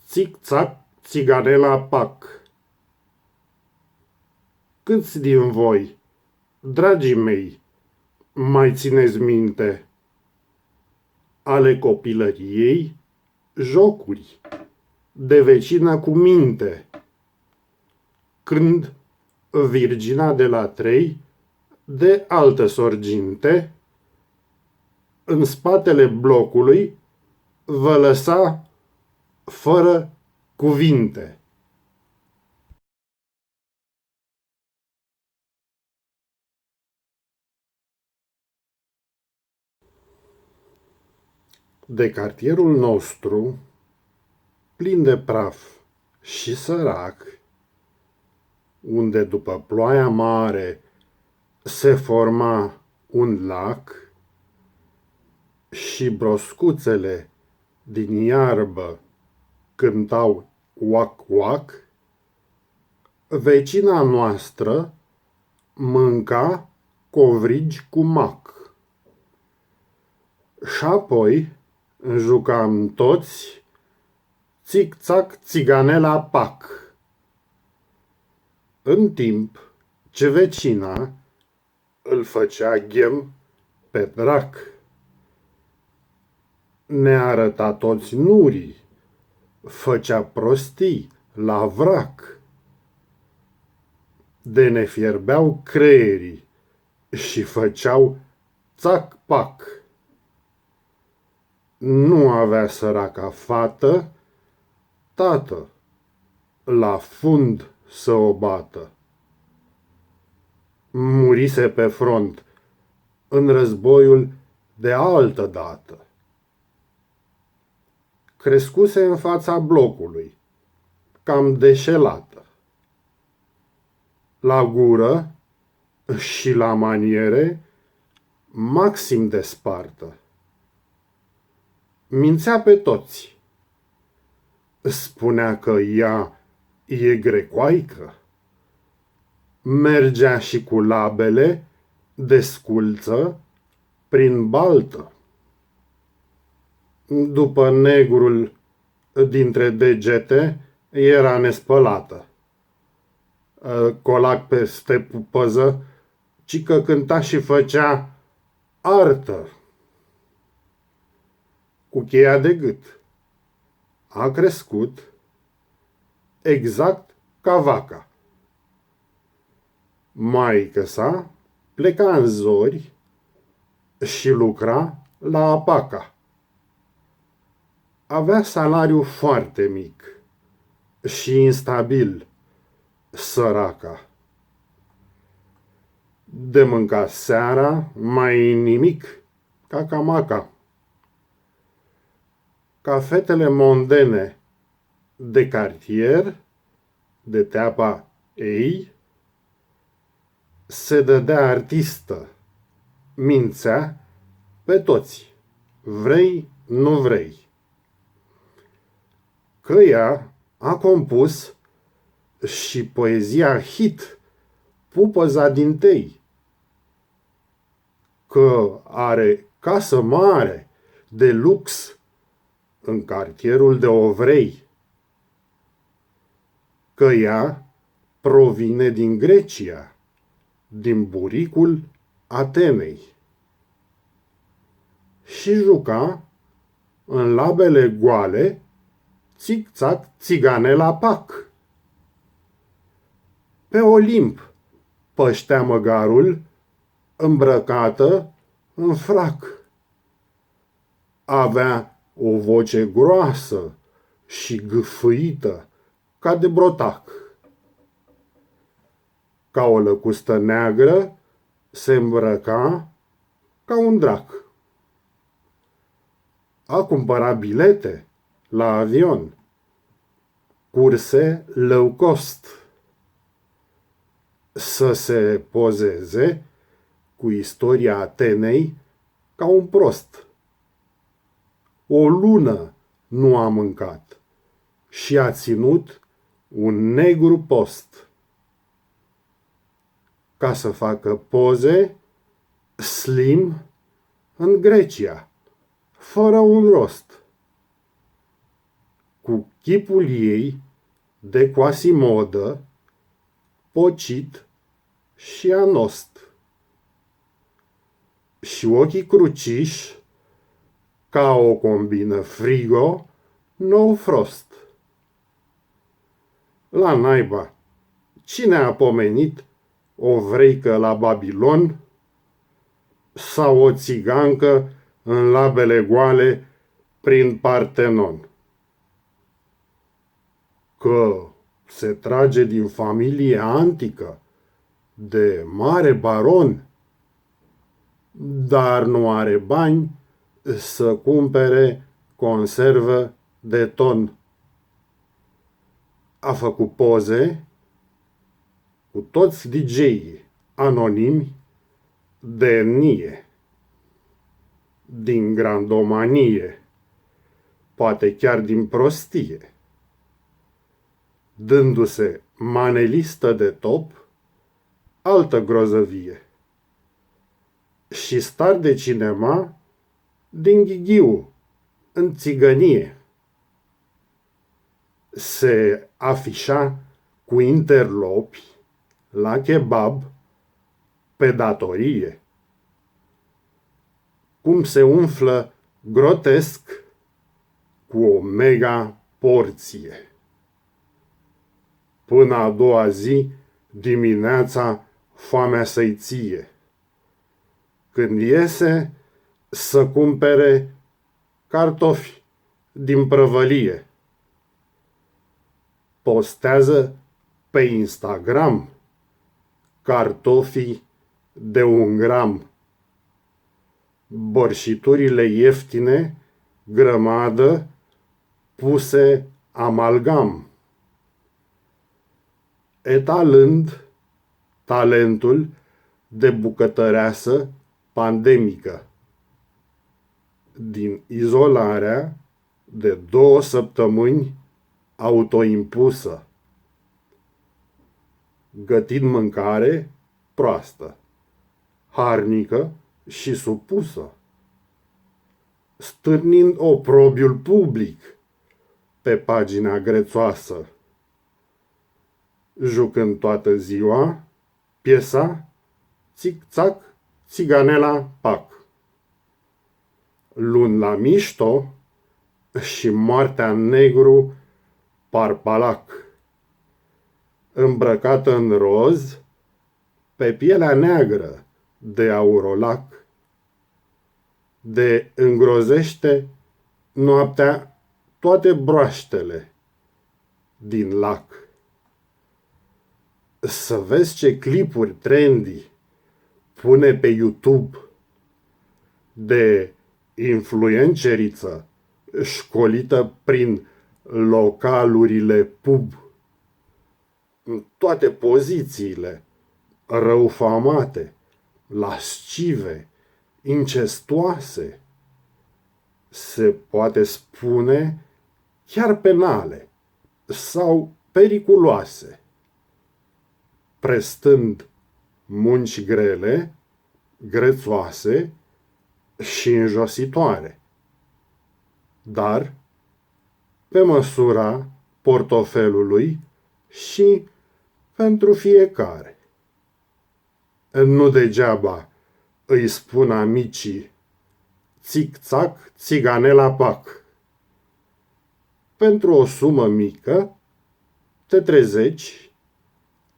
Țic-țac, țiganela pac. Câți din voi, dragii mei, mai țineți minte ale copilăriei jocuri de vecină cu minte, când Virgina de la Trei, de altă sorginte, în spatele blocului vă lăsa fără cuvinte. De cartierul nostru, plin de praf și sărac, unde după ploaia mare se forma un lac și broscuțele din iarbă cântau oac-oac, vecina noastră mânca covrigi cu mac. Și apoi jucam toți țic-țac, țiganela pac. În timp ce vecina îl făcea ghem pe drac, ne arăta toți nurii, făcea prostii la vrac. De ne fierbeau creierii și făceau țac-pac. Nu avea săraca fată tată la fund să o bată. Murise pe front în războiul de altă dată. Crescuse în fața blocului, cam deșelată. La gură și la maniere maxim de spartă. Mințea pe toți. Spunea că ea e grecoaică. Mergea și cu labele desculță prin baltă. După negrul dintre degete era nespălată. Colac peste pupăză, ci că cânta și făcea artă. Cu cheia de gât a crescut exact ca vaca. Maică-sa pleca în zori și lucra la apaca. Avea salariu foarte mic și instabil, săraca. De mâncat seara mai nimic ca camaca. Ca fetele mondene de cartier, de teapa ei, se dădea artistă, mințea pe toți, vrei, nu vrei. Că ea a compus și poezia hit, Pupăza dintei, că are casă mare de lux în cartierul de Ovrei, că ea provine din Grecia, din buricul Atenei, și juca în labele goale țic-țac, țiganela pac. Pe Olimp păștea măgarul îmbrăcată în frac. Avea o voce groasă și gâfâită ca de brotac. Ca o lăcustă neagră se îmbrăca ca un drac. A cumpărat bilete la avion, curse low cost, să se pozeze cu istoria Atenei ca un prost. O lună nu a mâncat și a ținut un negru post. Ca să facă poze slim în Grecia, fără un rost. cu chipul ei de Quasimodă, pocit și anost, și ochii cruciși ca o combină frigo nou frost. La naiba, cine a pomenit o vreică la Babilon sau o țigancă în labele goale prin Partenon? Că se trage din familie antică de mare baron, dar nu are bani să cumpere conservă de ton. A făcut poze cu toți DJ-ii anonimi de etnie, din grandomanie, poate chiar din prostie, dându-se manelistă de top, altă grozăvie, și star de cinema din Ghigiu, în țigănie. Se afișa cu interlopi la kebab pe datorie. Cum se umflă grotesc cu o mega porție. Până a doua zi dimineața foamea să-i ție. Când iese să cumpere cartofi din prăvălie. Postează pe Instagram cartofii de 1 gram, borșiturile ieftine, grămadă, puse amalgam, etalând talentul de bucătăreasă pandemică, din izolarea de 2 săptămâni autoimpusă, gătind mâncare proastă, harnică și supusă, stârnind oprobiul public pe pagina grețoasă, jucând toată ziua piesa țic-țac, țiganela pac, luând la mișto și moartea în negru parpalac, îmbrăcată în roz pe pielea neagră de aurolac, de îngrozește noaptea toate broaștele din lac. Să vezi ce clipuri trendy pune pe YouTube de influenceriță școlită prin localurile pub, în toate pozițiile răufamate, lascive, incestuoase, se poate spune chiar penale sau periculoase, prestând munci grele, grețoase și înjositoare, dar pe măsura portofelului și pentru fiecare. Nu degeaba îi spun amicii țic-țac, țiganela pac. Pentru o sumă mică te trezești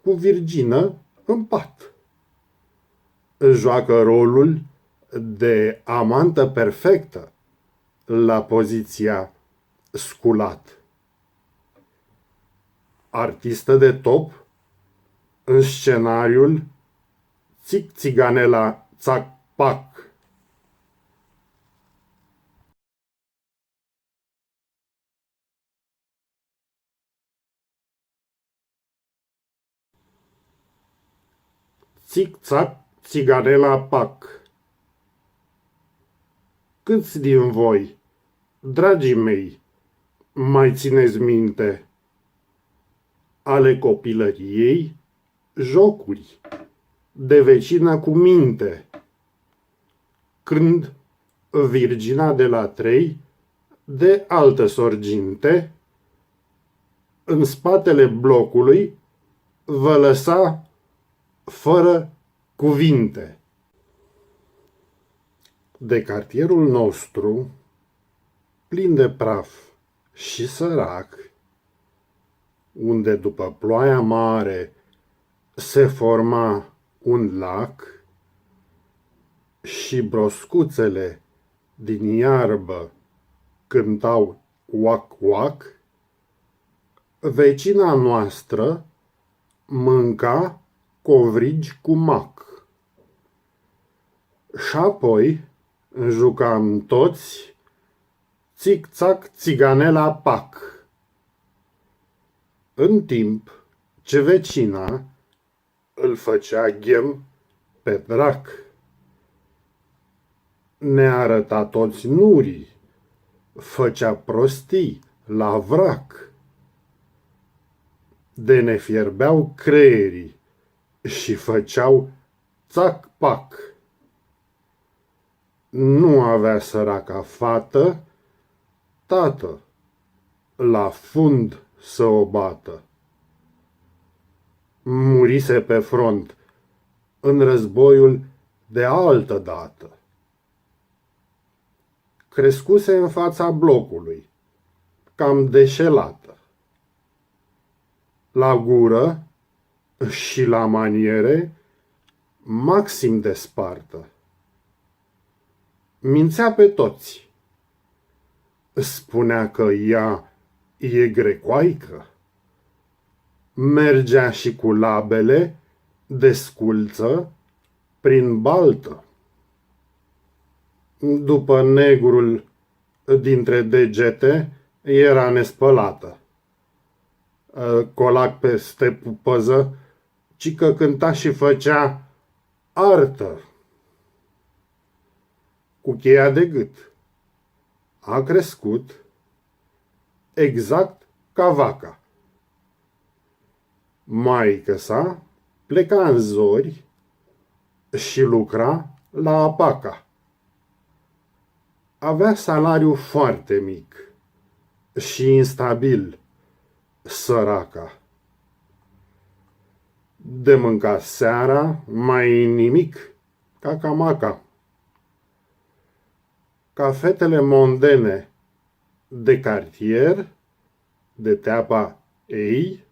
cu virgină în pat. Joacă rolul de amantă perfectă la poziția sculat. Artistă de top în scenariul țic-țiganela țac-pac. Țic-țac, țiganela pac. Câți din voi, dragii mei, mai țineți minte ale copilăriei jocuri de vecină cu minte, când Virgina de la 3 de altă sorginte în spatele blocului vă lăsa fără cuvinte. De cartierul nostru, plin de praf și sărac, unde după ploaia mare se forma un lac și broscuțele din iarbă cântau oac-oac, vecina noastră mânca covrigi cu mac. Și apoi jucam toți țic-țac țiganela pac. În timp ce vecina îl făcea ghem pe drac. Ne arăta toți nurii, făcea prostii la vrac. De ne fierbeau creierii și făceau țac-pac. Nu avea săraca fată, tată, la fund să o bată. Murise pe front în războiul de altă dată. Crescuse în fața blocului, cam deșelată. La gură și la maniere, maxim de spartă. Mințea pe toți. Spunea că ea e grecoaică. Mergea și cu labele desculță prin baltă. După negrul dintre degete era nespălată. Colac peste pupăză, ci că cânta și făcea artă. Cu cheia de gât. A crescut exact ca vaca. Maică-sa pleca în zori și lucra la apaca. Avea salariu foarte mic și instabil, săraca. De mâncat seara, mai nimic, ca camaca. Ca fetele mondene de cartier, de teapa ei,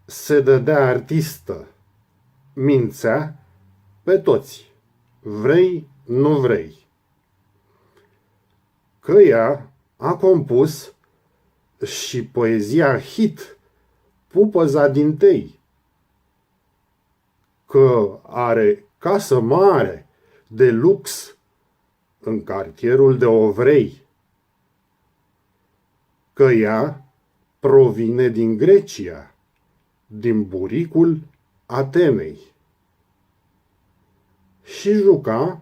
se dădea artistă, mințea pe toți, vrei, nu vrei. Că ea a compus și poezia hit, Pupăza dintei. Că are casă mare de lux în cartierul de Ovrei. Că ea provine din Grecia, din buricul Atenei. Și juca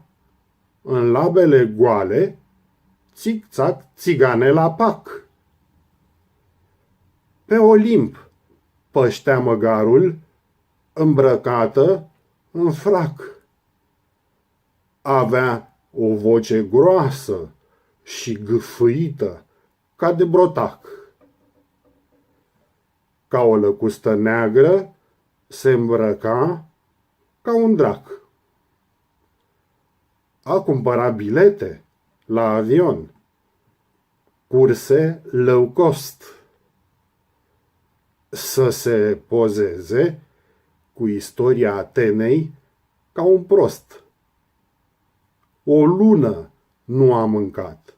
în labele goale țic-țac țiganela pac. Pe Olimp păștea măgarul îmbrăcată în frac. Avea o voce groasă și gâfâită ca de brotac. Ca o lăcustă neagră se îmbrăca ca un drac. A cumpărat bilete la avion, curse low cost, să se pozeze cu istoria Atenei ca un prost. O lună nu a mâncat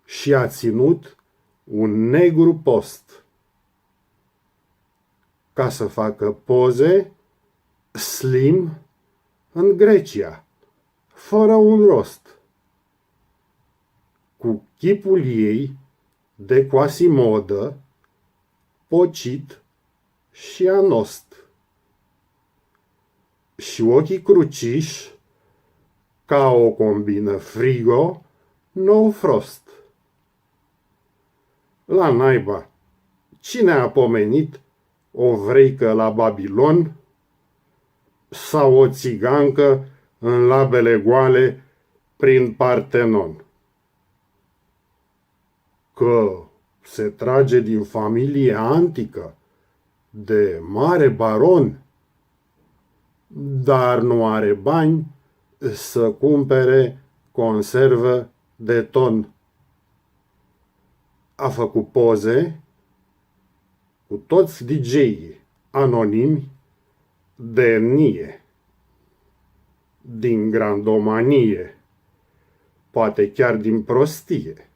și a ținut un negru post. Ca să facă poze slim în Grecia, fără un rost. Cu chipul ei de Quasimodă, pocit și anost. Și ochii cruciși ca o combină frigo, nou frost. La naiba, cine a pomenit o vreică la Babilon sau o țigancă în labele goale prin Partenon? Că se trage din familie antică, de mare baron, dar nu are bani să cumpere conservă de ton. A făcut poze cu toți DJ-ii anonimi de etnie, din grandomanie, poate chiar din prostie,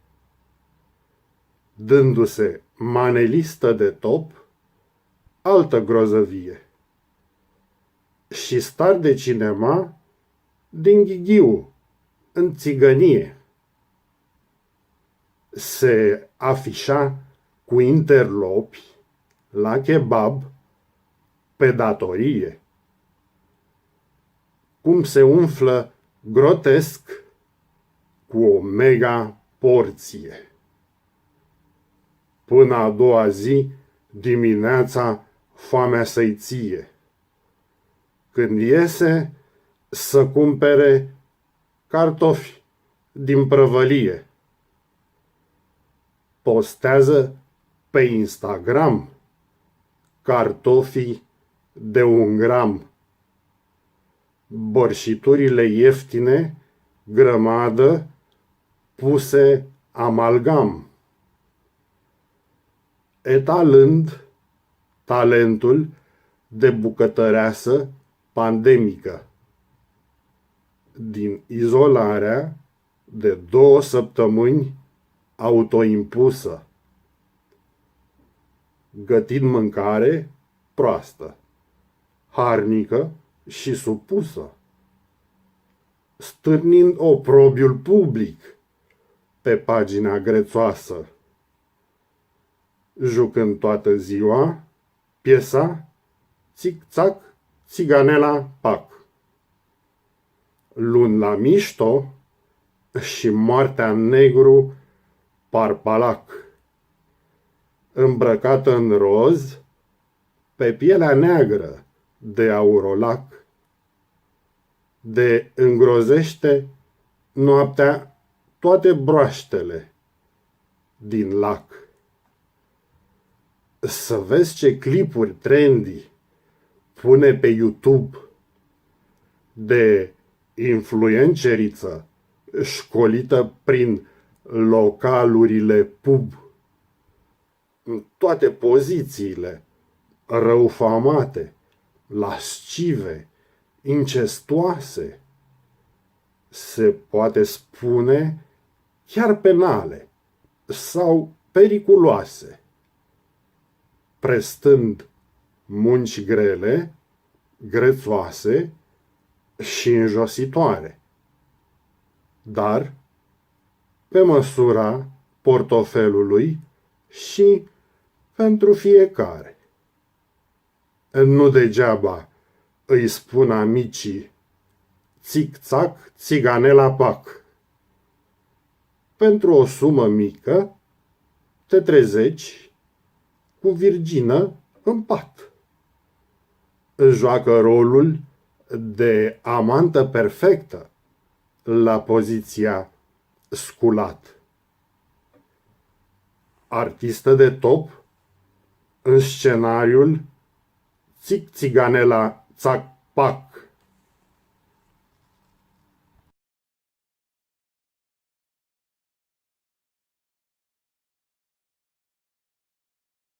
dându-se manelistă de top, altă grozăvie, și star de cinema din Ghigiu, în țigănie. Se afișa cu interlopi la kebab pe datorie. Cum se umflă grotesc cu o mega porție. Până a doua zi, dimineața, foamea să-i ție. Când iese să cumpere cartofi din prăvălie. Postează pe Instagram cartofii de 1 gram. Borșiturile ieftine, grămadă, puse amalgam. Etalând talentul de bucătăreasă pandemică. Din izolarea de 2 săptămâni autoimpusă, gătind mâncare proastă, harnică și supusă, stârnind oprobiul public pe pagina grețoasă, jucând toată ziua piesa țic-țac, țiganela pac, luând la mișto și moartea în negru parpalac, îmbrăcată în roz pe pielea neagră de aurolac, de îngrozește noaptea toate broaștele din lac. Să vezi ce clipuri trendy pune pe YouTube de influenceriță școlită prin localurile pub. În toate pozițiile răufamate, lascive, incestuoase, se poate spune chiar penale sau periculoase, prestând munci grele, grețoase și înjositoare, dar pe măsura portofelului și pentru fiecare. Nu degeaba îi spun amicii țic-țac, țiganela pac. Pentru o sumă mică te trezești cu virgină în pat. Joacă rolul de amantă perfectă la poziția sculat. Artistă de top în scenariul țic-țiganela țac-pac.